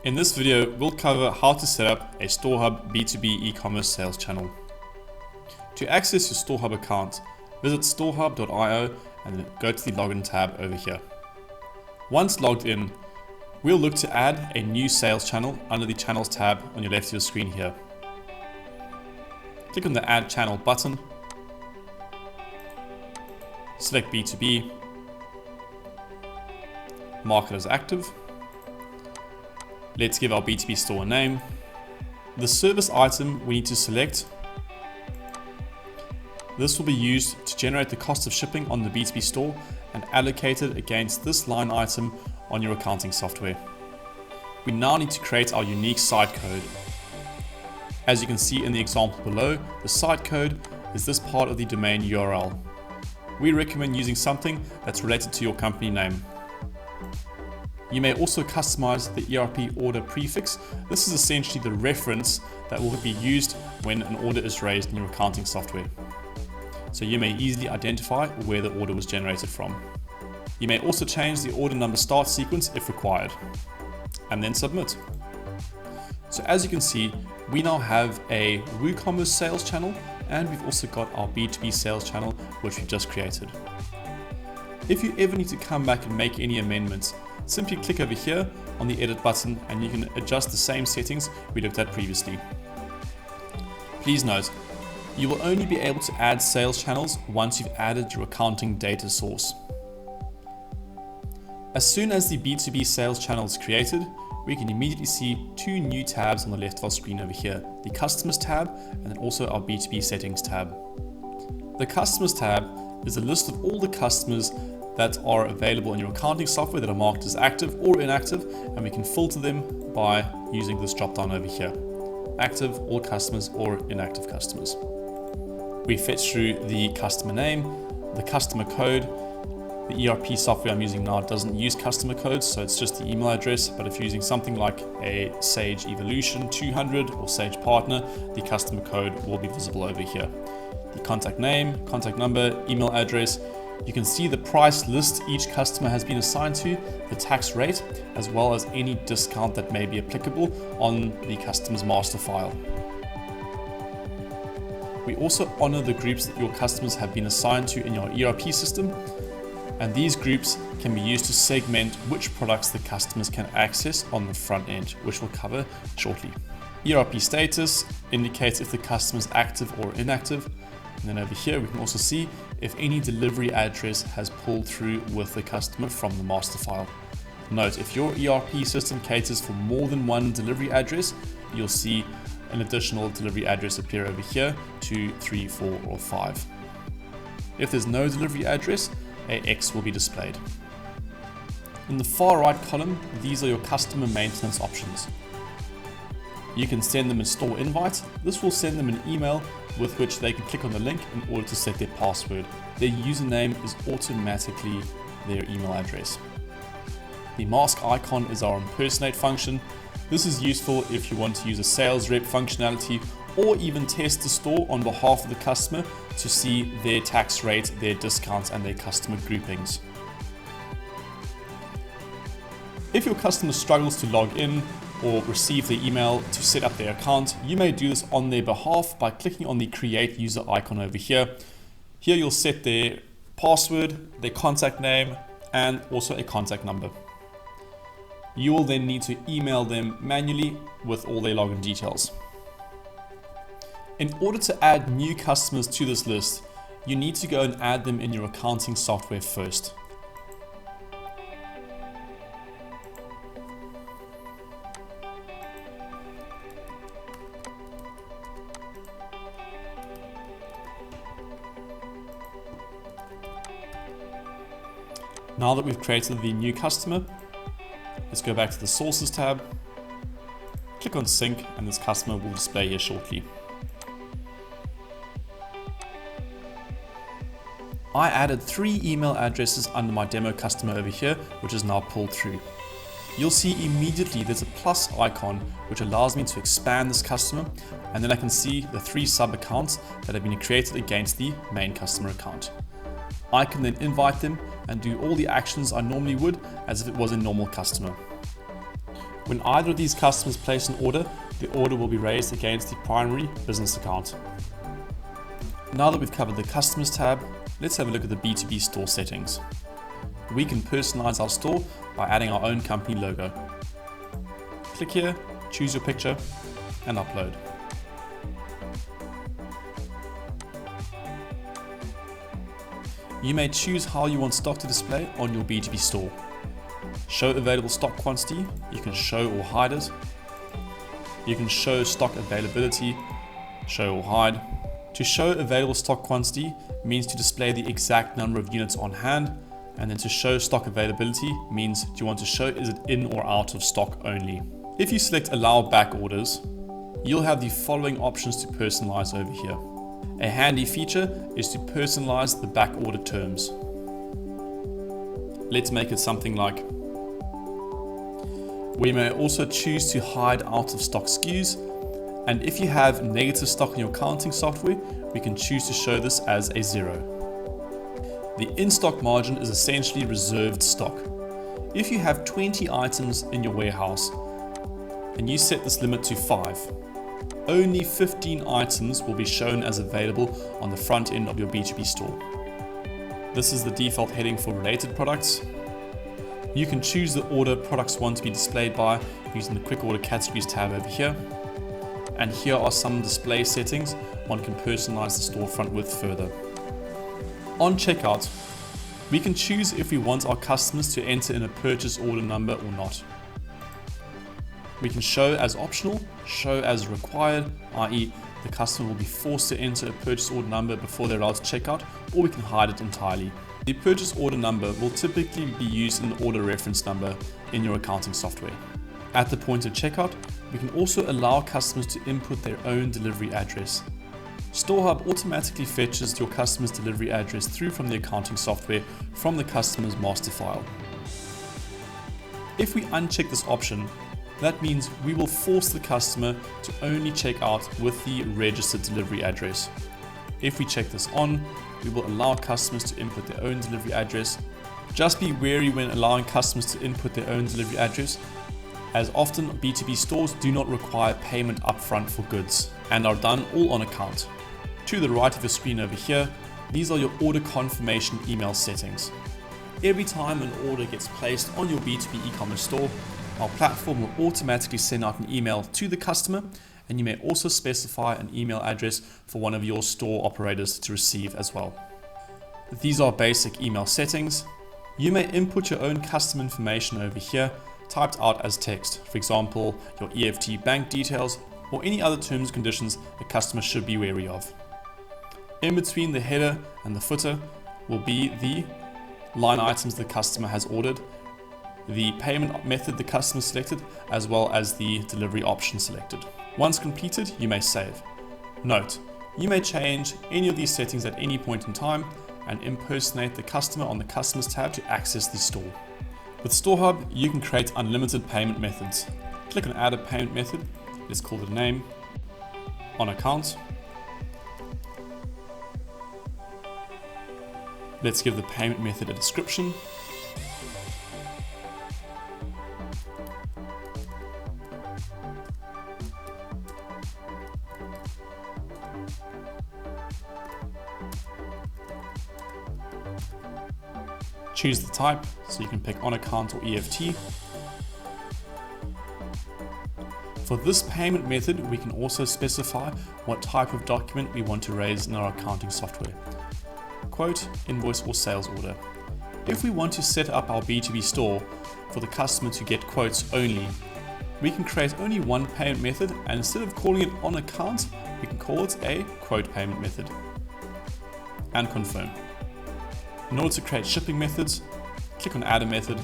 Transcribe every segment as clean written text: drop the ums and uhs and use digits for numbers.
In this video, we'll cover how to set up a StoreHub B2B e-commerce sales channel. To access your StoreHub account, visit storehub.io and then go to the login tab over here. Once logged in, we'll look to add a new sales channel under the Channels tab on your left of your screen here. Click on the Add Channel button, select B2B, mark it as active. Let's give our B2B store a name. The service item we need to select. This will be used to generate the cost of shipping on the B2B store and allocate it against this line item on your accounting software. We now need to create our unique site code. As you can see in the example below, the site code is this part of the domain URL. We recommend using something that's related to your company name. You may also customize the ERP order prefix. This is essentially the reference that will be used when an order is raised in your accounting software. So you may easily identify where the order was generated from. You may also change the order number start sequence if required, and then submit. So as you can see, we now have a WooCommerce sales channel, and we've also got our B2B sales channel, which we've just created. If you ever need to come back and make any amendments, simply click over here on the edit button and you can adjust the same settings we looked at previously. Please note, you will only be able to add sales channels once you've added your accounting data source. As soon as the B2B sales channel is created, we can immediately see two new tabs on the left of our screen over here, the Customers tab and then also our B2B Settings tab. The Customers tab is a list of all the customers that are available in your accounting software that are marked as active or inactive, and we can filter them by using this drop down over here. Active, all customers, or inactive customers. We fetch through the customer name, the customer code. The ERP software I'm using now doesn't use customer codes, so it's just the email address, but if you're using something like a Sage Evolution 200 or Sage Partner, the customer code will be visible over here. The contact name, contact number, email address. You can see the price list each customer has been assigned to, the tax rate, as well as any discount that may be applicable on the customer's master file. We also honor the groups that your customers have been assigned to in your ERP system, and these groups can be used to segment which products the customers can access on the front end, which we'll cover shortly. ERP status indicates if the customer is active or inactive. And then over here, we can also see if any delivery address has pulled through with the customer from the master file. Note, if your ERP system caters for more than one delivery address, you'll see an additional delivery address appear over here, 2, 3, 4, or 5. If there's no delivery address, a X will be displayed. In the far right column, these are your customer maintenance options. You can send them a store invite. This will send them an email with which they can click on the link in order to set their password. Their username is automatically their email address. The mask icon is our impersonate function. This is useful if you want to use a sales rep functionality or even test the store on behalf of the customer to see their tax rate, their discounts, and their customer groupings. If your customer struggles to log in or receive the email to set up their account, you may do this on their behalf by clicking on the Create User icon over here. Here you'll set their password, their contact name, and also a contact number. You will then need to email them manually with all their login details. In order to add new customers to this list, you need to go and add them in your accounting software first. Now that we've created the new customer, let's go back to the Sources tab, click on Sync, and this customer will display here shortly. I added 3 email addresses under my demo customer over here, which is now pulled through. You'll see immediately there's a plus icon, which allows me to expand this customer, and then I can see the 3 sub accounts that have been created against the main customer account. I can then invite them and do all the actions I normally would as if it was a normal customer. When either of these customers place an order, the order will be raised against the primary business account. Now that we've covered the Customers tab, let's have a look at the B2B store settings. We can personalize our store by adding our own company logo. Click here, choose your picture, and upload. You may choose how you want stock to display on your B2B store. Show available stock quantity, you can show or hide it. You can show stock availability, show or hide. To show available stock quantity means to display the exact number of units on hand, and then to show stock availability means do you want to show is it in or out of stock only. If you select allow back orders, you'll have the following options to personalize over here. A handy feature is to personalize the back order terms. Let's make it something like, we may also choose to hide out of stock SKUs, and if you have negative stock in your counting software, we can choose to show this as a 0. The in-stock margin is essentially reserved stock. If you have 20 items in your warehouse and you set this limit to 5, only 15 items will be shown as available on the front end of your B2B store. This is the default heading for related products. You can choose the order products want to be displayed by using the quick order categories tab over here. And here are some display settings one can personalize the storefront with further. On checkout, we can choose if we want our customers to enter in a purchase order number or not. We can show as optional, show as required, i.e. the customer will be forced to enter a purchase order number before they're allowed to checkout, or we can hide it entirely. The purchase order number will typically be used in the order reference number in your accounting software. At the point of checkout, we can also allow customers to input their own delivery address. StoreHub automatically fetches your customer's delivery address through from the accounting software from the customer's master file. If we uncheck this option, that means we will force the customer to only check out with the registered delivery address. If we check this on, we will allow customers to input their own delivery address. Just be wary when allowing customers to input their own delivery address, as often B2B stores do not require payment upfront for goods and are done all on account. To the right of your screen over here, these are your order confirmation email settings. Every time an order gets placed on your B2B e-commerce store, our platform will automatically send out an email to the customer, and you may also specify an email address for one of your store operators to receive as well. These are basic email settings. You may input your own custom information over here, typed out as text, for example, your EFT bank details or any other terms and conditions the customer should be wary of. In between the header and the footer will be the line items the customer has ordered, the payment method the customer selected, as well as the delivery option selected. Once completed, you may save. Note, you may change any of these settings at any point in time and impersonate the customer on the Customers tab to access the store. With StoreHub, you can create unlimited payment methods. Click on Add a Payment Method, let's call it a name, on account. Let's give the payment method a description. Choose the type, so you can pick on account or EFT. For this payment method, we can also specify what type of document we want to raise in our accounting software. Quote, invoice or sales order. If we want to set up our B2B store for the customer to get quotes only, we can create only one payment method, and instead of calling it on account, we can call it a quote payment method. And confirm. In order to create shipping methods, click on Add a Method,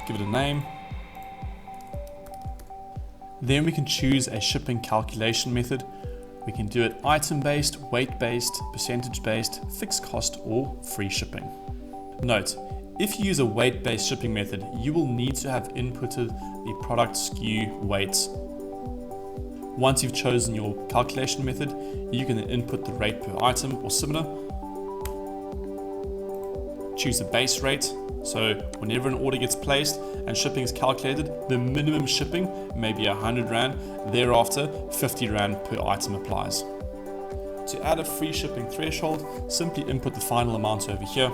give it a name. Then we can choose a shipping calculation method. We can do it item-based, weight-based, percentage-based, fixed cost, or free shipping. Note, if you use a weight-based shipping method, you will need to have inputted the product SKU weights. Once you've chosen your calculation method, you can then input the rate per item or similar. Choose a base rate, so whenever an order gets placed and shipping is calculated, the minimum shipping may be 100 Rand, thereafter 50 Rand per item applies. To add a free shipping threshold, simply input the final amount over here.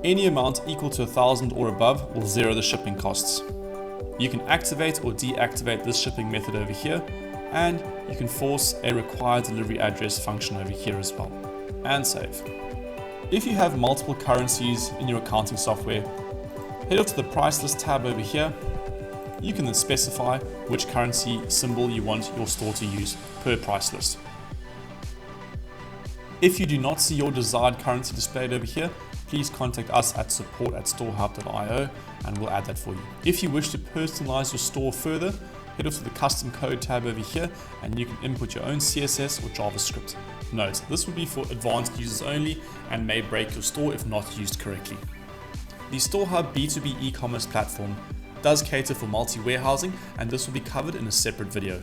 Any amount equal to 1,000 or above will zero the shipping costs. You can activate or deactivate this shipping method over here, and you can force a required delivery address function over here as well, and save. If you have multiple currencies in your accounting software, head off to the price list tab over here. You can then specify which currency symbol you want your store to use per price list. If you do not see your desired currency displayed over here, please contact us at support@storehub.io and we'll add that for you. If you wish to personalize your store further, head off to the custom code tab over here and you can input your own CSS or JavaScript. Note, this will be for advanced users only and may break your store if not used correctly. The StoreHub B2B e-commerce platform does cater for multi-warehousing, and this will be covered in a separate video.